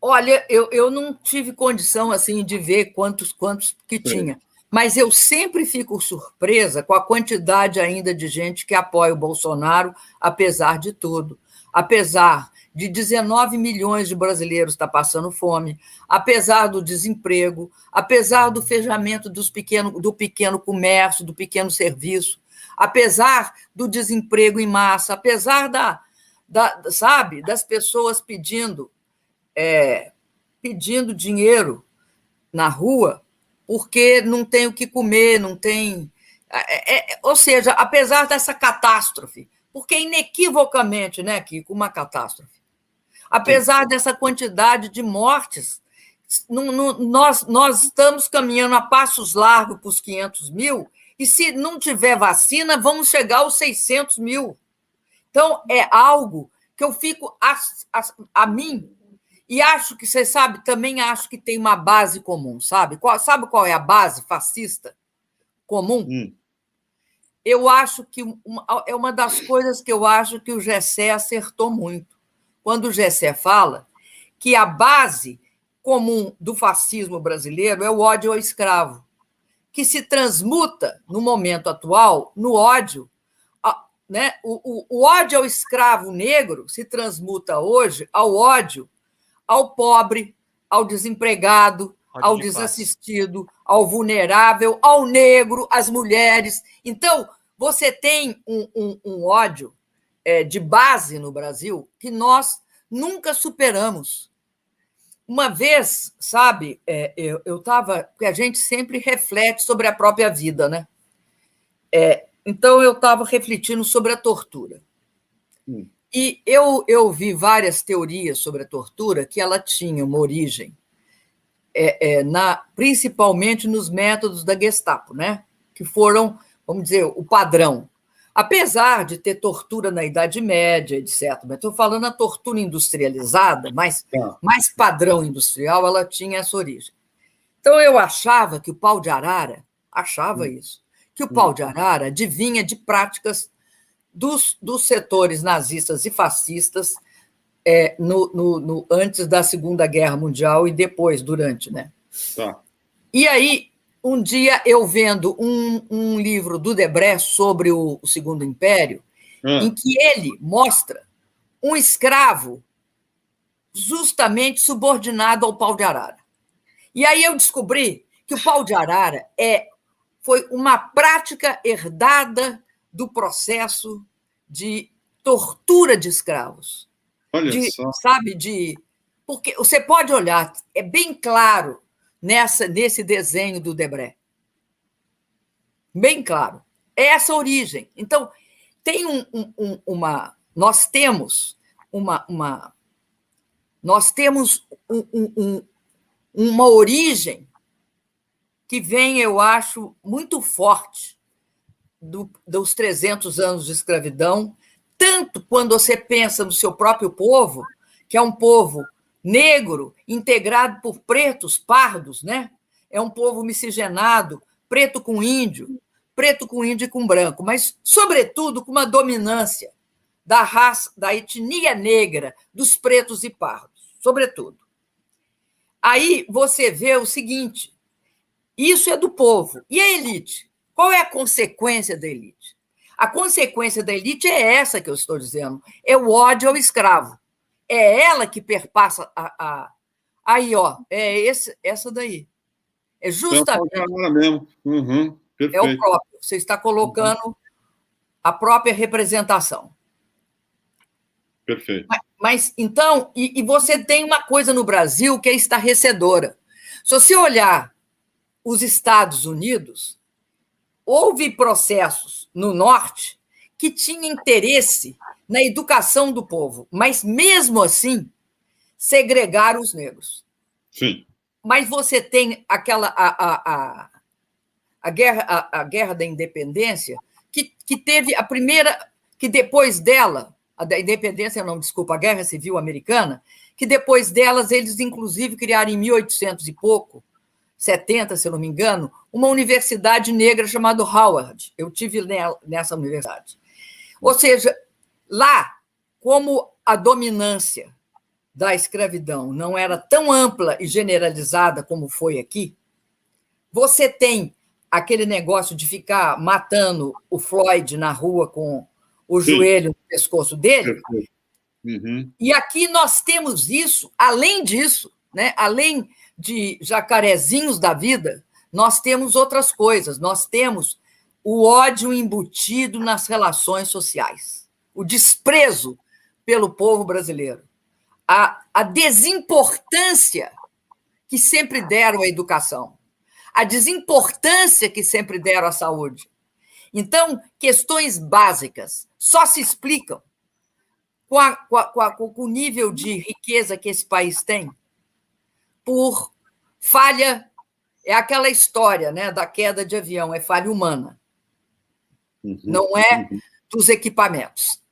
Olha, eu não tive condição assim de ver quantos que Sei. tinha, mas eu sempre fico surpresa com a quantidade ainda de gente que apoia o Bolsonaro, apesar de tudo. Apesar de 19 milhões de brasileiros estar passando fome, apesar do desemprego, apesar do fechamento do pequeno comércio, do pequeno serviço, apesar do desemprego em massa, apesar sabe, das pessoas pedindo dinheiro na rua porque não tem o que comer, não tem. Ou seja, apesar dessa catástrofe, porque inequivocamente, né, Kiko, uma catástrofe, Sim. apesar dessa quantidade de mortes, nós estamos caminhando a passos largos para os 500 mil, e se não tiver vacina, vamos chegar aos 600 mil. Então, é algo que eu fico a mim. E acho que, você sabe, também acho que tem uma base comum, sabe? Sabe qual é a base fascista comum? Hum. Eu acho que é uma das coisas que eu acho que o Gessé acertou muito. Quando o Gessé fala que a base comum do fascismo brasileiro é o ódio ao escravo, que se transmuta, no momento atual, no ódio. Né? O ódio ao escravo negro se transmuta hoje ao ódio ao pobre, ao desempregado, Ódio ao de classe. desassistido, ao vulnerável, ao negro, às mulheres. Então, você tem um ódio de base no Brasil que nós nunca superamos. Uma vez, sabe, eu estava. Porque a gente sempre reflete sobre a própria vida, né? Então, eu estava refletindo sobre a tortura. E eu vi várias teorias sobre a tortura que ela tinha uma origem, principalmente nos métodos da Gestapo, né? Que foram, vamos dizer, o padrão. Apesar de ter tortura na Idade Média, etc. Mas estou falando a tortura industrializada, mais padrão industrial, ela tinha essa origem. Então, eu achava que o pau de arara, que o pau de arara adivinha de práticas dos setores nazistas e fascistas antes da Segunda Guerra Mundial e depois, durante, né? Tá. E aí, um dia, eu vendo um livro do Debré sobre o Segundo Império, em que ele mostra um escravo justamente subordinado ao pau de arara. E aí eu descobri que o pau de arara foi uma prática herdada do processo de tortura de escravos. Olha só. Sabe, porque você pode olhar, é bem claro nesse desenho do Debré. Bem claro. É essa origem. Então, tem nós temos uma origem que vem, eu acho, muito forte dos 300 anos de escravidão, tanto quando você pensa no seu próprio povo, que é um povo negro, integrado por pretos, pardos, né? É um povo miscigenado, preto com índio e com branco, mas, sobretudo, com uma dominância da raça, da etnia negra, dos pretos e pardos, sobretudo. Aí você vê o seguinte: isso é do povo. E a elite? Qual é a consequência da elite? A consequência da elite é essa que eu estou dizendo: é o ódio ao escravo. É ela que perpassa Aí, ó, essa daí. É justamente. É mesmo. É o próprio. Você está colocando a própria representação. Perfeito. Mas então, e você tem uma coisa no Brasil que é estarrecedora. Se você olhar os Estados Unidos, houve processos no Norte que tinham interesse na educação do povo, mas, mesmo assim, segregaram os negros. Sim. Mas você tem a Guerra da Independência, que teve a primeira, que depois dela, a da Independência, não, desculpa, a Guerra Civil Americana, que depois delas eles, inclusive, criaram em 1800 e pouco, 70, se eu não me engano, uma universidade negra chamada Howard. Eu tive nessa universidade. Ou seja, lá, como a dominância da escravidão não era tão ampla e generalizada como foi aqui, você tem aquele negócio de ficar matando o Floyd na rua com o joelho no pescoço dele. Uhum. E aqui nós temos isso, além disso, né? Além de jacarezinhos da vida, nós temos outras coisas. Nós temos o ódio embutido nas relações sociais, o desprezo pelo povo brasileiro, a desimportância que sempre deram à educação, a desimportância que sempre deram à saúde. Então, questões básicas só se explicam com o nível de riqueza que esse país tem por falha. É aquela história, né, da queda de avião, é falha humana. Uhum. Não é dos equipamentos.